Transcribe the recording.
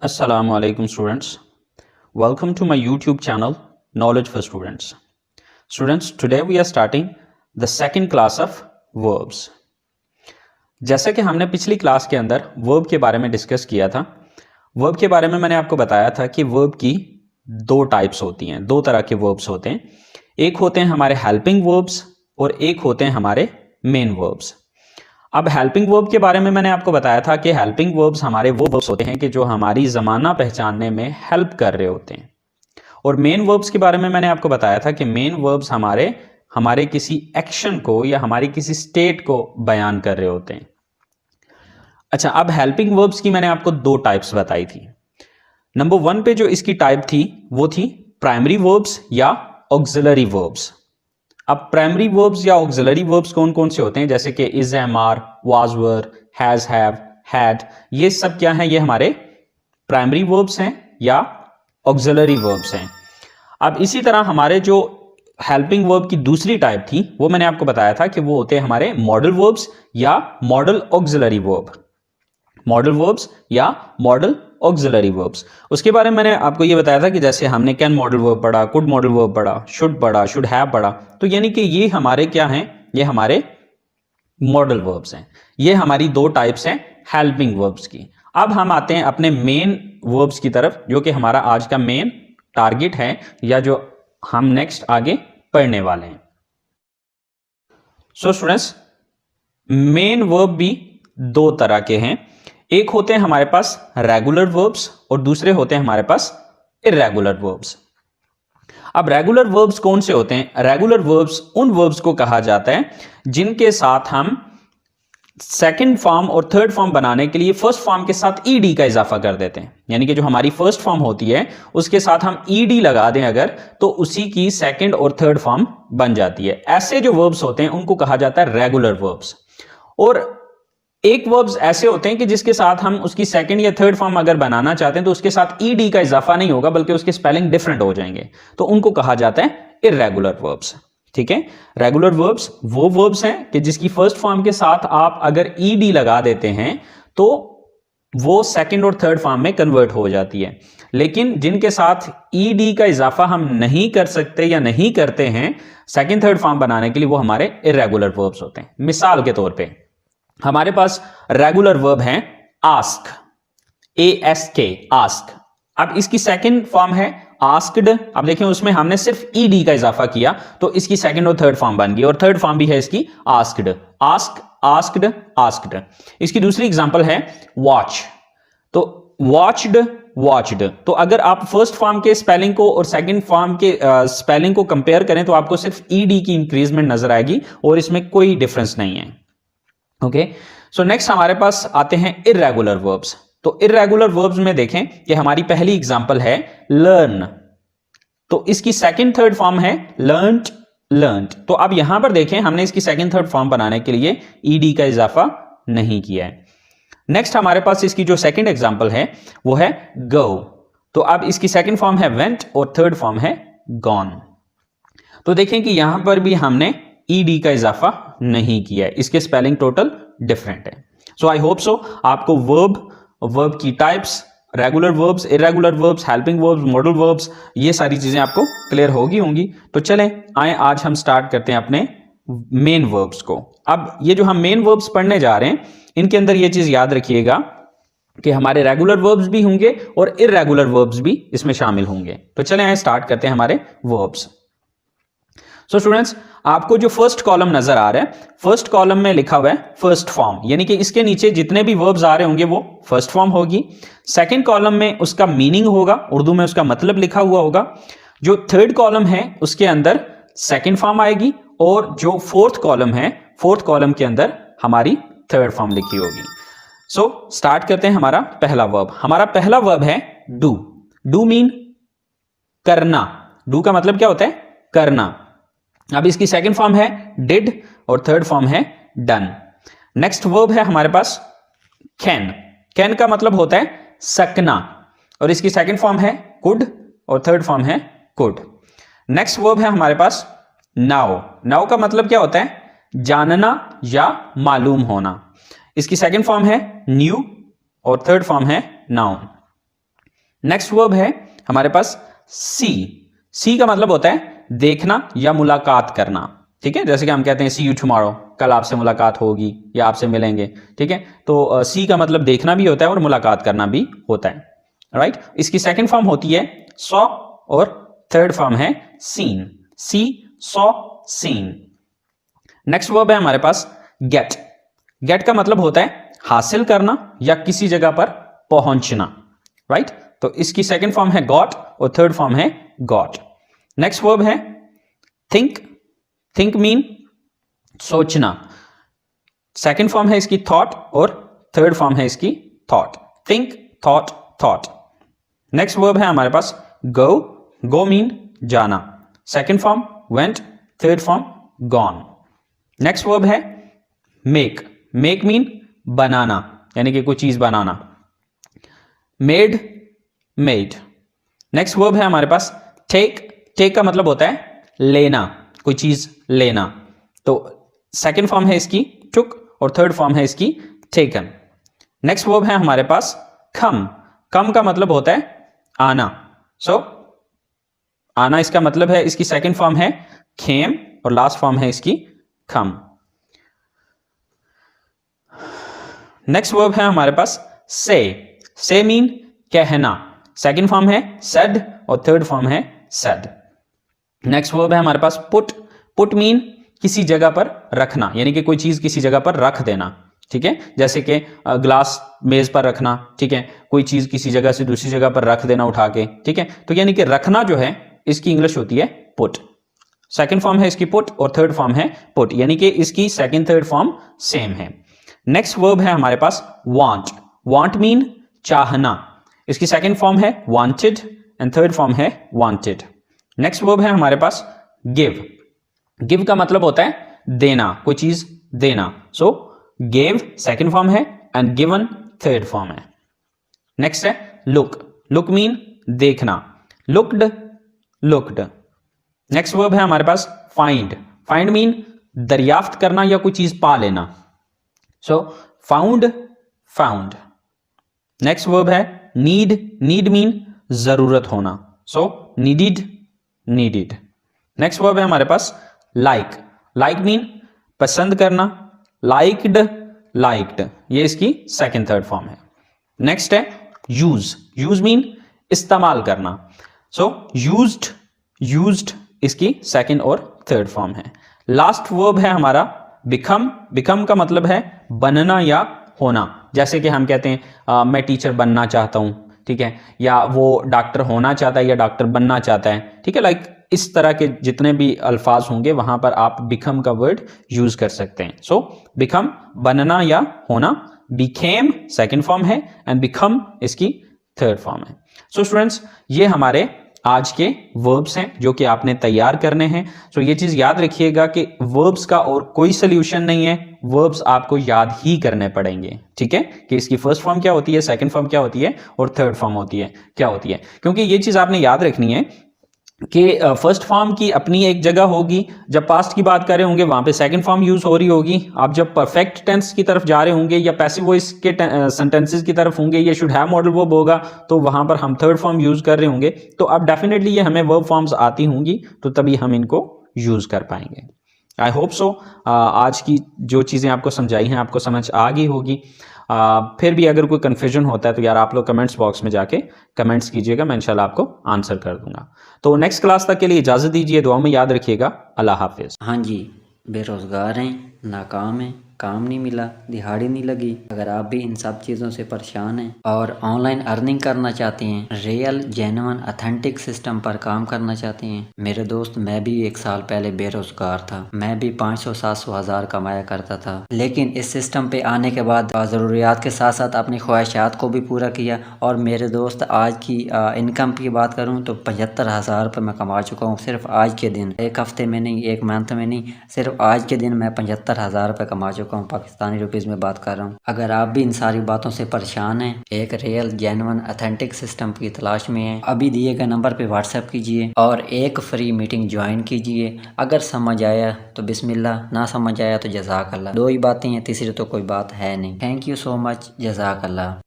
Assalamu alaikum students. Welcome to my YouTube channel Knowledge for Students. Students, today we are starting the second class of verbs. जैसे कि हमने पिछली class के अंदर verb के बारे में डिस्कस किया था, verb के बारे में मैंने आपको बताया था कि verb की दो टाइप्स होती हैं, दो तरह के verbs होते हैं. एक होते हैं हमारे helping verbs और एक होते हैं हमारे main verbs. अब हेल्पिंग वर्ब के बारे में मैंने आपको बताया था कि हेल्पिंग वर्ब्स हमारे वो वर्ब्स होते हैं कि जो हमारी ज़माना पहचानने में हेल्प कर रहे होते हैं. और मेन वर्ब्स के बारे में मैंने आपको बताया था कि मेन वर्ब्स हमारे किसी एक्शन को या हमारी किसी स्टेट को बयान कर रहे होते हैं. अच्छा, अब हेल्पिंग वर्ब्स की मैंने आपको दो टाइप्स बताई थी. नंबर 1 पे जो इसकी टाइप थी वो थी प्राइमरी वर्ब्स या ऑक्सिलरी वर्ब्स. अब प्राइमरी वर्ब्स या ऑक्सिलरी वर्ब्स कौन कौन से होते हैं, जैसे कि is, am, are, was, were, has, have, had, ये सब क्या है, ये हमारे प्राइमरी वर्ब्स हैं या ऑक्सिलरी वर्ब्स हैं. अब इसी तरह हमारे जो हेल्पिंग वर्ब की दूसरी टाइप थी वो मैंने आपको बताया था कि वो होते हैं हमारे मॉडल वर्ब्स या model auxiliary verb. Modal verbs या मॉडल ऑक्सिलरी वर्ब्स. उसके बारे में मैंने आपको ये बताया था कि जैसे हमने कैन मॉडल वर्ब पढ़ा, कुड मॉडल वर्ब पढ़ा, शुड हैव पढ़ा, तो यानी कि ये हमारे क्या हैं, ये हमारे मॉडल वर्ब्स हैं. ये हमारी दो टाइप्स हैं हेल्पिंग वर्ब्स की. अब हम आते हैं अपने मेन वर्ब्स की तरफ, जो कि हमारा आज का मेन टारगेट है या जो हम नेक्स्ट आगे पढ़ने वाले हैं. सो स्टूडेंट्स, मेन वर्ब भी दो तरह के हैं. एक होते हैं हमारे पास रेगुलर वर्ब्स और दूसरे होते हैं हमारे पास इर्रेगुलर वर्ब्स. अब रेगुलर वर्ब्स कौन से होते हैं? रेगुलर वर्ब्स उन वर्ब्स को कहा जाता है जिनके साथ हम सेकंड फॉर्म और थर्ड फॉर्म बनाने के लिए फर्स्ट फॉर्म के साथ ईडी का इजाफा कर देते हैं. यानी कि जो हमारी फर्स्ट फॉर्म होती है उसके साथ हम ईडी लगा दें अगर, तो उसी की सेकंड और थर्ड फॉर्म बन जाती है. ऐसे जो वर्ब्स होते हैं उनको कहा जाता है रेगुलर वर्ब्स. और एक वर्ब्स ऐसे होते हैं कि जिसके साथ हम उसकी सेकंड या थर्ड फॉर्म अगर बनाना चाहते हैं तो उसके साथ ईडी का इजाफा नहीं होगा बल्कि उसके स्पेलिंग डिफरेंट हो जाएंगे, तो उनको कहा जाता है इर्रेगुलर वर्ब्स. ठीक है, रेगुलर वर्ब्स वो वर्ब्स हैं कि जिसकी फर्स्ट फॉर्म के साथ आप अगर ईडी लगा देते हैं तो वो सेकंड और थर्ड फॉर्म में कन्वर्ट हो जाती है. लेकिन जिनके साथ ईडी का इजाफा हम नहीं कर सकते या नहीं करते हैं सेकंड थर्ड फॉर्म बनाने के लिए, वो हमारे इर्रेगुलर वर्ब्स होते हैं. मिसाल के तौर पे हमारे पास रेगुलर वर्ब है आस्क, ASK, आस्क. अब इसकी सेकंड फॉर्म है आस्क्ड. अब देखिए उसमें हमने सिर्फ ईडी का इजाफा किया तो इसकी सेकंड और थर्ड फॉर्म बन गई, और थर्ड फॉर्म भी है इसकी आस्क्ड. Ask, asked, asked. इसकी दूसरी एग्जांपल है वॉच, तो वॉच्ड, वॉच्ड. तो अगर आप फर्स्ट फॉर्म के स्पेलिंग को और सेकंड फॉर्म के स्पेलिंग को कंपेयर करें तो आपको सिर्फ ईडी की इंक्रीजमेंट नजर आएगी और इसमें कोई डिफरेंस नहीं है. ओके, सो नेक्स्ट हमारे पास आते हैं इर्रेगुलर वर्ब्स. तो इर्रेगुलर वर्ब्स में देखें कि हमारी पहली एग्जांपल है लर्न, तो इसकी सेकंड थर्ड फॉर्म है लर्न्ड, लर्न्ड. तो अब यहां पर देखें हमने इसकी सेकंड थर्ड फॉर्म बनाने के लिए ईडी का इजाफा नहीं किया है. नेक्स्ट हमारे पास इसकी जो सेकंड एग्जांपल है वो है गो, तो अब इसकी सेकंड फॉर्म है वेंट और थर्ड फॉर्म है गॉन. तो देखें कि यहां पर भी हमने ईडी का इजाफा नहीं किया है, इसके स्पेलिंग टोटल डिफरेंट है. सो आई होप सो आपको वर्ब की types, regular verbs, irregular verbs, helping verbs, modal verbs, ये सारी चीजें आपको क्लियर होगी. तो चलें आए आज हम स्टार्ट करते हैं अपने मेन वर्ब्स को. अब ये जो हम मेन वर्ब्स पढ़ने जा रहे हैं इनके अंदर ये चीज याद रखिएगा कि हमारे रेगुलर वर्ब्स भी होंगे और इर्रेगुलर वर्ब्स भी इसमें शामिल होंगे. तो चलें आए स्टार्ट करते हैं हमारे वर्ब्स. सो स्टूडेंट्स, आपको जो फर्स्ट कॉलम नजर आ रहा है, फर्स्ट कॉलम में लिखा हुआ है फर्स्ट फॉर्म, यानी कि इसके नीचे जितने भी वर्ब्स आ रहे होंगे वो फर्स्ट फॉर्म होगी. सेकंड कॉलम में उसका मीनिंग होगा, उर्दू में उसका मतलब लिखा हुआ होगा. जो थर्ड कॉलम है उसके अंदर सेकंड फॉर्म आएगी और जो फोर्थ कॉलम है, फोर्थ कॉलम के अंदर हमारी थर्ड फॉर्म लिखी होगी. सो स्टार्ट करते हैं हमारा पहला वर्ब. हमारा पहला वर्ब है डू. डू मीन करना. डू का मतलब क्या होता है? करना. अब इसकी सेकंड फॉर्म है डिड और थर्ड फॉर्म है डन. नेक्स्ट वर्ब है हमारे पास कैन. कैन का मतलब होता है सकना और इसकी सेकंड फॉर्म है कुड और थर्ड फॉर्म है कुड. नेक्स्ट वर्ब है हमारे पास नाउ. नाउ का मतलब क्या होता है? जानना या मालूम होना. इसकी सेकंड फॉर्म है न्यू और थर्ड फॉर्म है नाउन. नेक्स्ट वर्ब है हमारे पास सी। सी का मतलब होता है देखना या मुलाकात करना, ठीक है, जैसे कि हम कहते हैं सी यू टुमारो, कल आपसे मुलाकात होगी या आपसे मिलेंगे, ठीक है। तो सी का मतलब देखना भी होता है और मुलाकात करना भी होता है, राइट। इसकी सेकंड फॉर्म होती है सॉ और थर्ड फॉर्म है सीन। सी, सॉ, सीन। नेक्स्ट वर्ब है हमारे पास गेट। गेट का मतलब होता है हासिल करना या किसी जगह पर पहुंचना, राइट। तो इसकी सेकंड फॉर्म है गॉट और थर्ड फॉर्म है गॉट। नेक्स्ट वर्ब है थिंक। थिंक मीन सोचना। सेकंड फॉर्म है इसकी थॉट और थर्ड फॉर्म है इसकी thought. Think, thought, thought. Next verb है हमारे पास गो। गो मीन जाना। Second form went, third form gone. Next verb है मेक। मेक मीन बनाना, यानी कि कोई चीज बनाना। Made, made. नेक्स्ट वर्ब है हमारे पास टेक। टेक का मतलब होता है लेना, कोई चीज लेना। तो सेकंड फॉर्म है इसकी टुक और थर्ड फॉर्म है इसकी टेकन। नेक्स्ट वर्ब है हमारे पास कम। कम का मतलब होता है आना। सो आना इसका मतलब है, इसकी सेकंड फॉर्म है खेम और लास्ट फॉर्म है इसकी खम। नेक्स्ट वर्ब है हमारे पास से। से मीन कहना। सेकंड फॉर्म है सेड और थर्ड फॉर्म है सेड। नेक्स्ट वर्ब है हमारे पास पुट। पुट मीन किसी जगह पर रखना, यानी कि कोई चीज किसी जगह पर रख देना, ठीक है, जैसे कि ग्लास मेज पर रखना, ठीक है, कोई चीज किसी जगह से दूसरी जगह पर रख देना उठा के, ठीक है। तो यानी कि रखना जो है इसकी इंग्लिश होती है पुट। सेकंड फॉर्म है इसकी पुट और थर्ड फॉर्म है पुट, यानी कि इसकी सेकंड थर्ड फॉर्म सेम है। नेक्स्ट वर्ब है हमारे पास वांट। वांट मीन चाहना। इसकी सेकंड फॉर्म है वांटेड एंड थर्ड फॉर्म है वांटेड। नेक्स्ट वर्ब है हमारे पास गिव। गिव का मतलब होता है देना, कोई चीज देना। सो गिव सेकंड फॉर्म है एंड गिवन थर्ड फॉर्म है। नेक्स्ट है लुक। लुक मीन देखना। Looked, looked. नेक्स्ट वर्ब है हमारे पास फाइंड। फाइंड मीन दरियाफ्त करना या कोई चीज पा लेना। सो फाउंड, फाउंड। नेक्स्ट वर्ब है नीड। नीड मीन जरूरत होना। सो नीडिड, नीडिड। नेक्स्ट वर्ब है हमारे पास लाइक। लाइक मीन पसंद करना। Liked, liked. ये इसकी सेकंड थर्ड फॉर्म है। नेक्स्ट है यूज। यूज मीन इस्तेमाल करना। सो यूज्ड, यूज्ड इसकी सेकंड और थर्ड फॉर्म है। लास्ट वर्ब है हमारा बिकम। बिकम का मतलब है बनना या होना, जैसे कि हम कहते हैं मैं टीचर बनना चाहता हूं, ठीक है, या वो डॉक्टर होना चाहता है या डॉक्टर बनना चाहता है, ठीक है। लाइक इस तरह के जितने भी अल्फाज होंगे वहां पर आप बिकम का वर्ड यूज कर सकते हैं। सो बिकम बनना या होना। बिकेम सेकंड फॉर्म है एंड बिकम इसकी थर्ड फॉर्म है। सो स्टूडेंट्स, ये हमारे आज के वर्ब्स हैं जो कि आपने तैयार करने हैं। सो ये चीज याद रखिएगा कि वर्ब्स का और कोई सोल्यूशन नहीं है, वर्ब्स आपको याद ही करने पड़ेंगे, ठीक है, कि इसकी फर्स्ट फॉर्म क्या होती है, सेकंड फॉर्म क्या होती है और थर्ड फॉर्म होती है क्या होती है। क्योंकि ये चीज आपने याद रखनी है कि फर्स्ट फॉर्म की अपनी एक जगह होगी, जब पास्ट की बात कर रहे होंगे वहां पे सेकंड फॉर्म यूज हो रही होगी। आप जब परफेक्ट टेंस की तरफ जा रहे होंगे या पैसिव वॉइस के सेंटेंसेस की तरफ होंगे या शुड हैव मॉडल वर्ब होगा तो वहां पर हम थर्ड फॉर्म यूज कर रहे होंगे। तो अब डेफिनेटली ये हमें वर्ब फॉर्म्स आती होंगी तो तभी हम इनको यूज कर पाएंगे। आई होप सो आज की जो चीज़ें आपको समझाई हैं आपको समझ आ गई होगी। फिर भी अगर कोई कन्फ्यूजन होता है तो यार आप लोग कमेंट्स बॉक्स में जाके कमेंट्स कीजिएगा, मैं इंशाल्लाह आपको आंसर कर दूंगा। तो नेक्स्ट क्लास तक के लिए इजाज़त दीजिए, दुआ में याद रखिएगा। अल्लाह हाफिज़। हाँ जी, बेरोज़गार हैं, नाकाम हैं, काम नहीं मिला, दिहाड़ी नहीं लगी। अगर आप भी इन सब चीज़ों से परेशान हैं और ऑनलाइन अर्निंग करना चाहते हैं, रियल जेन्युइन ऑथेंटिक सिस्टम पर काम करना चाहते हैं, मेरे दोस्त मैं भी 1 साल पहले बेरोज़गार था। मैं भी 500-700 हज़ार कमाया करता था, लेकिन इस सिस्टम पे आने के बाद ज़रूरियात के साथ साथ अपनी ख्वाहिशात को भी पूरा किया। और मेरे दोस्त आज की इनकम की बात करूँ तो 75,000 रुपये मैं कमा चुका हूँ सिर्फ आज के दिन। 1 हफ्ते में नहीं, 1 मंथ में नहीं, सिर्फ आज के दिन मैं 75,000 रुपये कमा चुका हूँ, पाकिस्तानी रुपीज़ में बात कर रहा हूँ। अगर आप भी इन सारी बातों से परेशान हैं, एक रियल जेन्युइन ऑथेंटिक सिस्टम की तलाश में हैं, अभी दिए गए नंबर पे व्हाट्सएप कीजिए और एक फ्री मीटिंग ज्वाइन कीजिए। अगर समझ आया तो बिस्मिल्लाह, ना समझ आया तो जज़ाक अल्लाह। 2 ही बातें हैं, तीसरी तो कोई बात है नहीं। थैंक यू सो मच, जज़ाक अल्लाह।